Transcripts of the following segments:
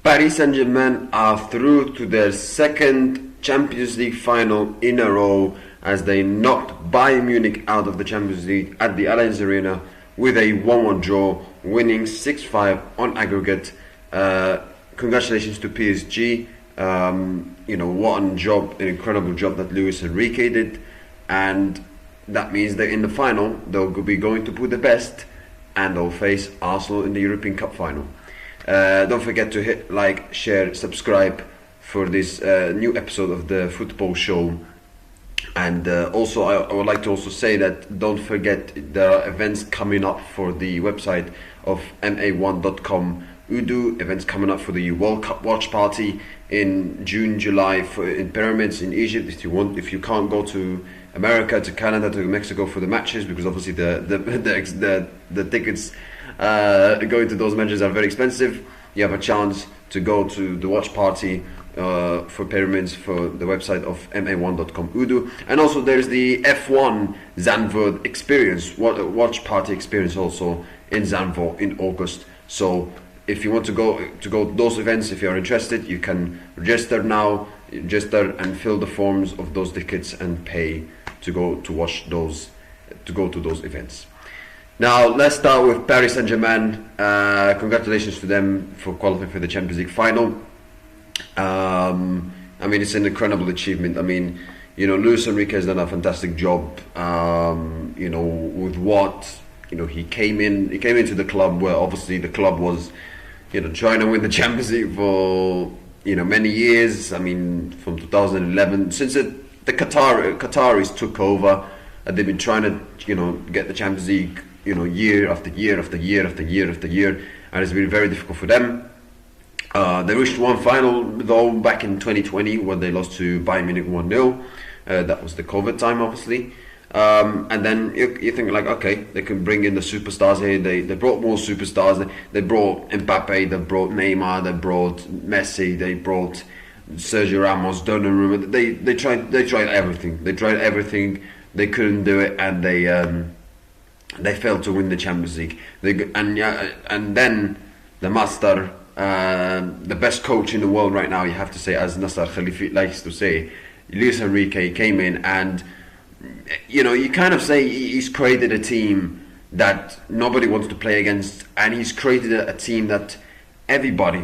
Paris Saint-Germain are through to their second Champions League final in a row as they knocked Bayern Munich out of the Champions League at the Allianz Arena with a 1-1 draw, winning 6-5 on aggregate. Congratulations to PSG. What an incredible job that Luis Enrique did, and that means that in the final they'll be going to Budapest and they'll face Arsenal in the European Cup final. Don't forget to hit like, share, subscribe for this new episode of the football show. And also I would like to also say that don't forget there are events coming up for the website of Ep115. Udo events coming up for the World Cup watch party in June, July in Pyramids in Egypt. If you can't go to America, to Canada, to Mexico for the matches, because obviously the tickets going to those matches are very expensive, you have a chance to go to the watch party for Pyramids for the website of ma1.com Udo. And also there's the F1 Zandvoort experience, watch party experience also in Zandvoort in August. So if you want to go to those events, if you are interested, you can register now, and fill the forms of those tickets and pay to go to those events. Now let's start with Paris Saint-Germain. Congratulations to them for qualifying for the Champions League final. It's an incredible achievement. Luis Enrique has done a fantastic job. With what he came into the club where obviously the club was trying to win the Champions League for many years. From 2011, since the Qataris took over, they've been trying to get the Champions League year after year after year after year after year, and it's been very difficult for them. They reached one final though back in 2020 when they lost to Bayern Munich 1-0. That was the COVID time, obviously. And then you think like, okay, they can bring in the superstars here. They brought more superstars. They brought Mbappe, they brought Neymar, they brought Messi, they brought Sergio Ramos, Donnarumma. They tried everything. They tried everything. They couldn't do it, and they failed to win the Champions League. And then the master, the best coach in the world right now, you have to say, as Nasser Khalifi likes to say, Luis Enrique came in and you kind of say he's created a team that nobody wants to play against, and he's created a team that everybody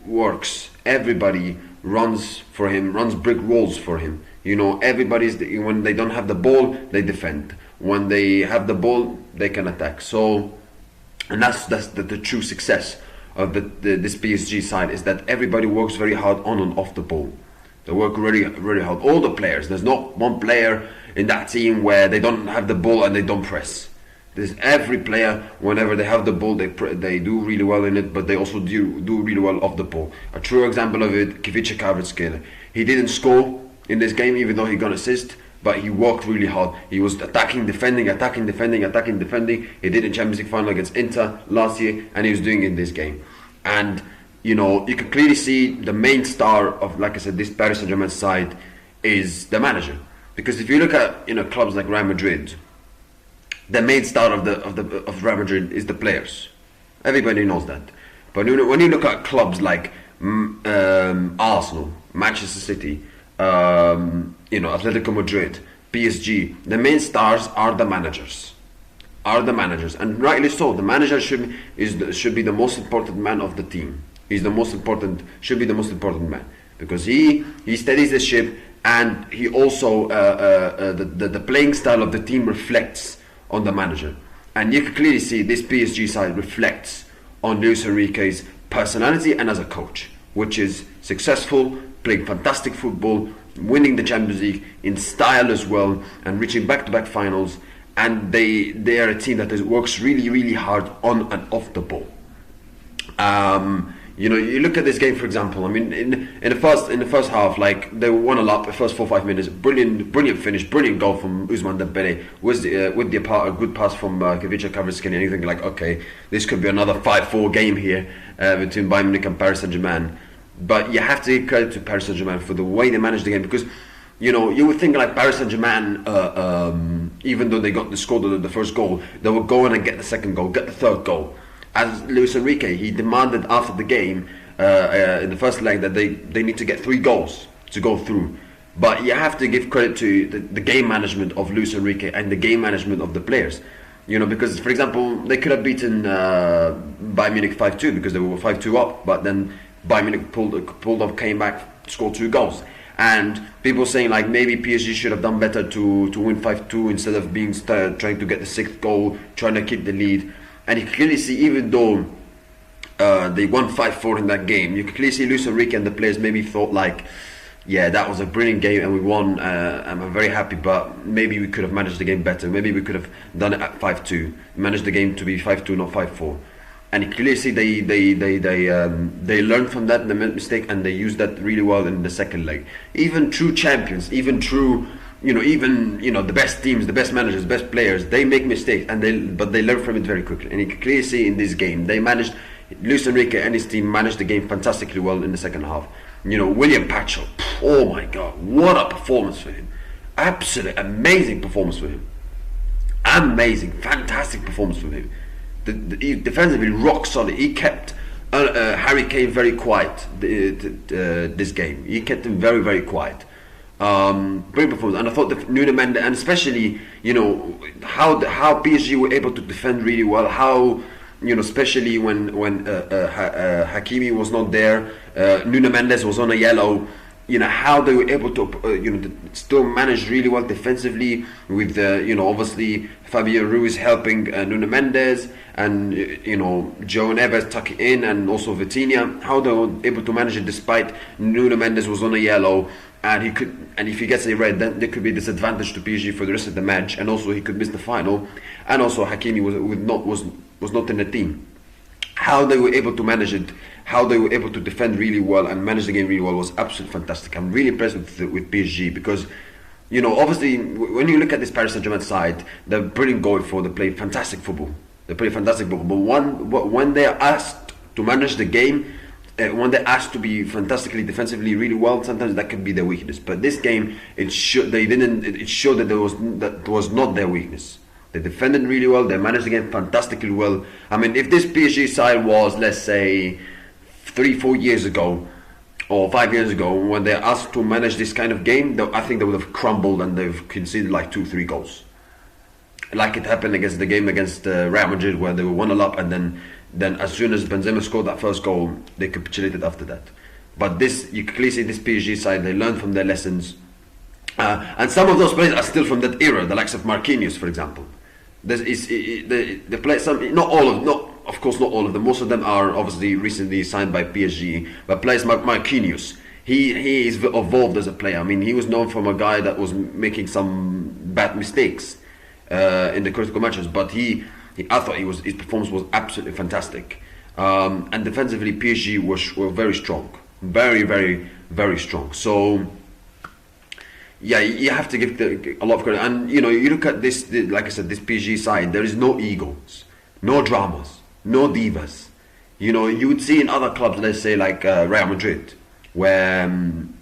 works, everybody runs for him, runs brick walls for him. When they don't have the ball, they defend. When they have the ball, they can attack. So, and that's the true success of this PSG side, is that everybody works very hard on and off the ball. They work really, really hard. All the players. There's not one player in that team where they don't have the ball and they don't press. There's every player, whenever they have the ball, they do really well in it, but they also do really well off the ball. A true example of it, Kivica Kvaratskhelia. He didn't score in this game, even though he got an assist, but he worked really hard. He was attacking, defending. He did in Champions League final against Inter last year, and he was doing it in this game. And you can clearly see the main star of, like I said, this Paris Saint-Germain side is the manager. Because if you look at clubs like Real Madrid, the main star of Real Madrid is the players. Everybody knows that. But when you look at clubs like Arsenal, Manchester City, Atletico Madrid, PSG, the main stars are the managers. And rightly so. The manager should be the most important man of the team. Should be the most important man, because he steadies the ship, and he also the playing style of the team reflects on the manager. And you can clearly see this PSG side reflects on Luis Enrique's personality and as a coach, which is successful, playing fantastic football, winning the Champions League in style as well, and reaching back-to-back finals. And they are a team that works really, really hard on and off the ball. You look at this game, for example. In the first half, like, they won a lot. The first 4-5 minutes, brilliant finish, brilliant goal from Ousmane Dembélé with a good pass from Kivica Kvaratskhelia. And you think like, okay, this could be another 5-4 game here between Bayern Munich and Paris Saint-Germain. But you have to give credit to Paris Saint-Germain for the way they managed the game, because you would think like Paris Saint-Germain, even though they got the first goal, they would go in and get the second goal, get the third goal. As Luis Enrique, he demanded after the game in the first leg that they need to get 3 goals to go through. But you have to give credit to the game management of Luis Enrique and the game management of the players. Because, for example, they could have beaten Bayern Munich 5-2 because they were 5-2 up, but then Bayern Munich pulled off, came back, scored 2 goals. And people saying like maybe PSG should have done better to win 5-2 instead of trying to get the 6th goal, trying to keep the lead. And you can clearly see, even though they won 5-4 in that game, you can clearly see Luis Enrique and the players maybe thought like, yeah, that was a brilliant game and we won. I'm very happy, but maybe we could have managed the game better. Maybe we could have done it at 5-2, managed the game to be 5-2, not 5-4. And you clearly see they learned from that mistake, and they used that really well in the second leg. Even true champions, even true, the best teams, the best managers, the best players, they make mistakes, but they learn from it very quickly. And you can clearly see in this game, Luis Enrique and his team managed the game fantastically well in the second half. William Pacho, oh my God, what a performance for him. Absolutely amazing performance for him. Amazing, fantastic performance for him. He defensively rock solid. He kept Harry Kane very quiet this game. He kept him very, very quiet. Great performance. And I thought that Nuno Mendes, and especially, how PSG were able to defend really well, how, especially when Hakimi was not there, Nuno Mendes was on a yellow, how they were able to still manage really well defensively with obviously Fabio Ruiz helping Nuno Mendes, and Joe Neves tucking in, and also Vitinha, how they were able to manage it despite Nuno Mendes was on a yellow, and if he gets a red, then there could be disadvantage to PSG for the rest of the match, and also he could miss the final, and also Hakimi was not in the team. How they were able to manage it, how they were able to defend really well and manage the game really well was absolutely fantastic. I'm really impressed with PSG because, obviously when you look at this Paris Saint-Germain side, they're brilliant going forward. They play fantastic football. But when they are asked to manage the game, when they're asked to be fantastically defensively really well, sometimes that could be their weakness. But this game, it showed that was not their weakness. They defended really well. They managed the game fantastically well. I mean, if this PSG side was, let's say, 3-4 years ago or 5 years ago, when they're asked to manage this kind of game, I think they would have crumbled and they've conceded like 2-3 goals. Like it happened against the game against Real Madrid, where they were 1-0 up, and then as soon as Benzema scored that first goal, they capitulated after that. But you clearly see this PSG side, they learned from their lessons. And some of those players are still from that era, the likes of Marquinhos, for example. They play some, not all of them. Most of them are obviously recently signed by PSG. But players like Marquinhos, he is evolved as a player. I mean, he was known from a guy that was making some bad mistakes in the critical matches. But I thought his performance was absolutely fantastic. And defensively, PSG were very strong, very, very, very strong. So. Yeah, you have to give a lot of credit, and you look at this, like I said, this PSG side. There is no egos, no dramas, no divas. You would see in other clubs, let's say like Real Madrid, where and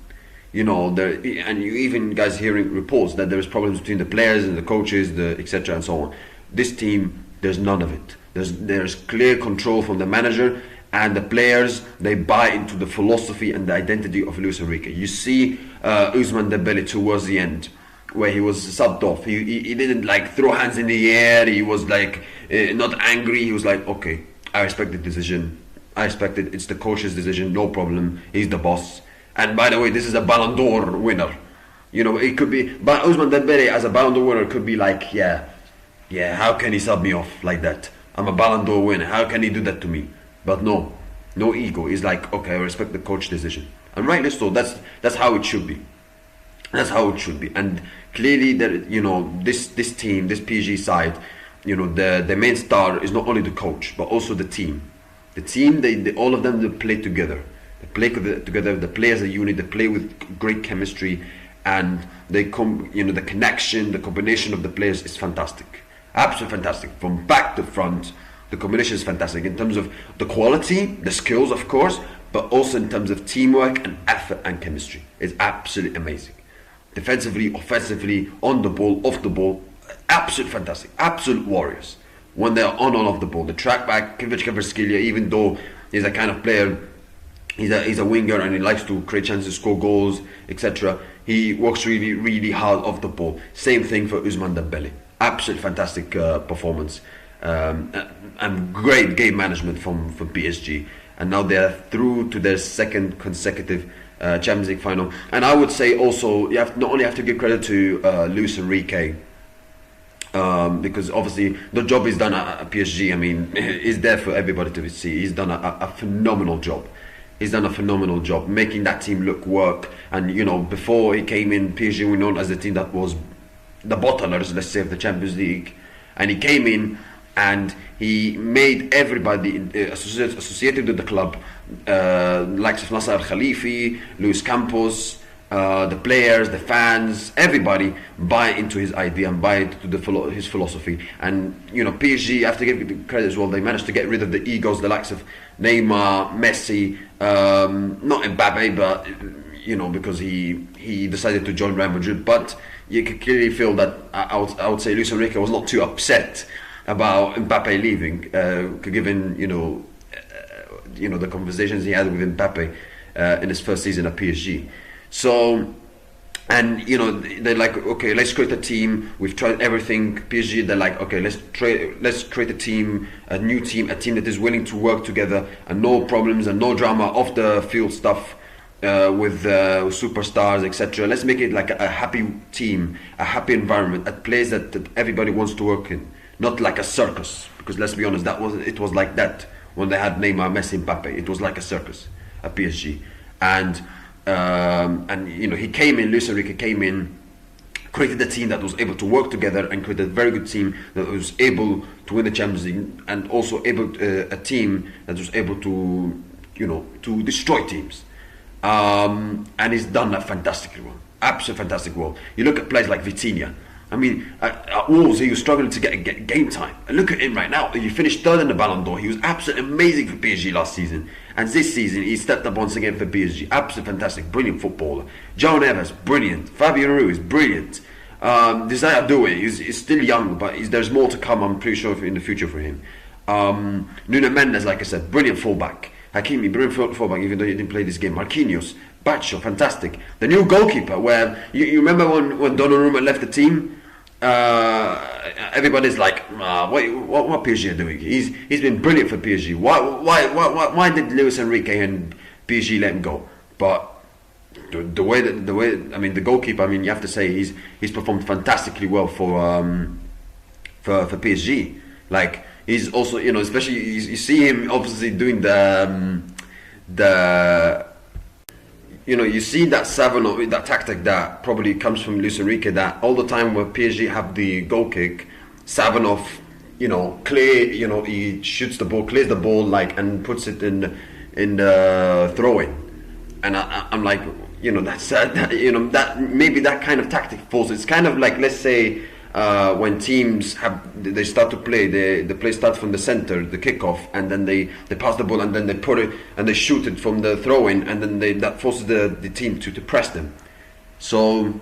you even guys hearing reports that there is problems between the players and the coaches, etc. and so on. This team, there's none of it. There's clear control from the manager. And the players, they buy into the philosophy and the identity of Luis Enrique. You see Ousmane Dembele towards the end, where he was subbed off. He didn't like throw hands in the air. He was like not angry. He was like, okay, I respect the decision. I respect it. It's the coach's decision. No problem. He's the boss. And by the way, this is a Ballon d'Or winner. It could be, but Ousmane Dembele as a Ballon d'Or winner could be like, yeah, how can he sub me off like that? I'm a Ballon d'Or winner. How can he do that to me? But no ego. He's like, okay, I respect the coach's decision, and rightly so. That's how it should be. That's how it should be. And clearly, that this team, this PSG side, the main star is not only the coach but also the team. The team, they all of them, they play together. They play together. The players are unit. They play with great chemistry, and they come. The connection, the combination of the players is fantastic. Absolutely fantastic, from back to front. The combination is fantastic in terms of the quality, the skills, of course, but also in terms of teamwork and effort and chemistry. It's absolutely amazing. Defensively, offensively, on the ball, off the ball, absolutely fantastic. Absolute warriors. When they are on and off the ball, the track back, Kvaratskhelia, even though he's a kind of player He's a winger and he likes to create chances, score goals, etc. He works really hard off the ball. Same thing for Ousmane Dembele. Absolutely fantastic performance, and great game management from PSG. And now they're through to their second consecutive Champions League final. And I would say also you have not only have to give credit to Luis Enrique. Because obviously the job is done at PSG. I mean, it's there for everybody to see. He's done a phenomenal job. He's done a phenomenal job making that team work. And before he came in, PSG were known as the team that was the bottlers, let's say, of the Champions League. And he came in and he made everybody associated with the club, likes of Nasser Al Khalifi, Luis Campos, the players, the fans, everybody buy into his idea and buy into his philosophy. And PSG, I have to give the credit as well, they managed to get rid of the egos, the likes of Neymar, Messi, not Mbappe, but because he decided to join Real Madrid. But you could clearly feel that I would say Luis Enrique was not too upset about Mbappe leaving, given the conversations he had with Mbappe in his first season at PSG. So, and they're like, okay, let's create a team. We've tried everything. PSG, they're like, okay, let's create a team, a new team, a team that is willing to work together and no problems and no drama off the field stuff with superstars, etc. Let's make it like a happy team, a happy environment, a place that everybody wants to work in, not like a circus. Because let's be honest, it was like that when they had Neymar, Messi, Mbappe. It was like a circus at PSG, and he came in. Luis Enrique came in, created a team that was able to work together, and created a very good team that was able to win the Champions League, and also a team that was able to destroy teams. And he's done that fantastically well, absolutely fantastic well. You look at players like Vitinha. I mean, at Wolves, he was struggling to get game time. And look at him right now. He finished third in the Ballon d'Or. He was absolutely amazing for PSG last season. And this season, he stepped up once again for PSG. Absolutely fantastic, brilliant footballer. João Neves, brilliant. Fabio Ruiz, brilliant. Desire Doué, he's still young, but there's more to come, I'm pretty sure, in the future for him. Nuno Mendes, like I said, brilliant fullback. Hakimi, brilliant fullback, even though he didn't play this game. Marquinhos, Baccio, fantastic. The new goalkeeper, where you remember when Donnarumma left the team? Everybody's like, what PSG are doing? He's been brilliant for PSG. Why did Luis Enrique and PSG let him go? But the way the goalkeeper, I mean, you have to say he's performed fantastically well for PSG. Like, he's also, especially you see him obviously doing you see that that tactic that probably comes from Luis Enrique, that all the time where PSG have the goal kick, Savinov, he shoots the ball, clears the ball, and puts it in the throw-in. And I'm like, that's that maybe that kind of tactic falls. It's kind of like, let's say, when teams they start to play, the play starts from the center, the kickoff, and then they pass the ball, and then they put it and they shoot it from the throw-in, and then that forces the team to press them. So,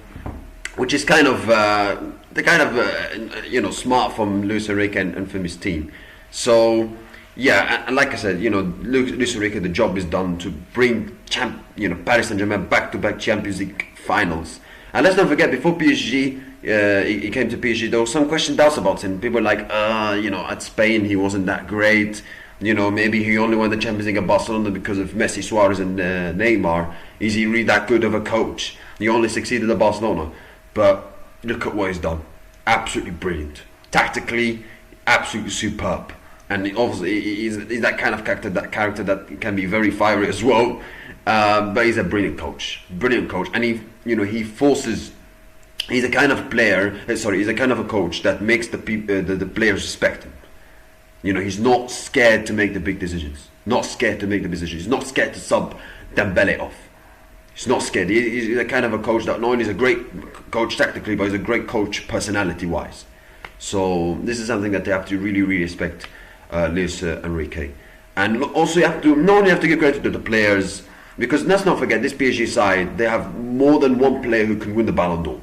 which is kind of smart from Luis Enrique and from his team. So yeah, and like I said, Luis Enrique, the job is done to bring Paris Saint-Germain back-to-back Champions League finals. And let's not forget, before PSG. He came to PSG, there was some doubts about him. People were like, at Spain he wasn't that great. Maybe he only won the Champions League at Barcelona because of Messi, Suarez, and Neymar. Is he really that good of a coach? He only succeeded at Barcelona. But look at what he's done. Absolutely brilliant. Tactically, absolutely superb. And obviously, he's that kind of character that can be very fiery as well. But he's a brilliant coach. And he forces. He's a kind of player. He's a kind of a coach that makes the players respect him. He's not scared to make the big decisions. He's not scared to sub Dembele off. He's not scared. He's a kind of a coach that not only is a great coach tactically, but he's a great coach personality-wise. So this is something that they have to really, really respect Luis Enrique. And also you have to not only have to give credit to the players, because let's not forget, this PSG side, they have more than one player who can win the Ballon d'Or.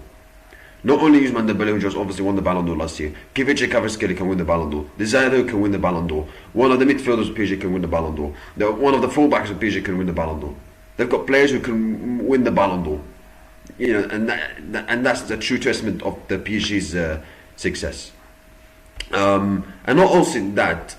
Not only Ousmane Dembele, who just obviously won the Ballon d'Or last year, Kvaratskhelia Kvaratskhelia can win the Ballon d'Or. Desire can win the Ballon d'Or. One of the midfielders of PSG can win the Ballon d'Or. One of the fullbacks of PSG can win the Ballon d'Or. They've got players who can win the Ballon d'Or. You know, and that's the true testament of the PSG's success. And not also that,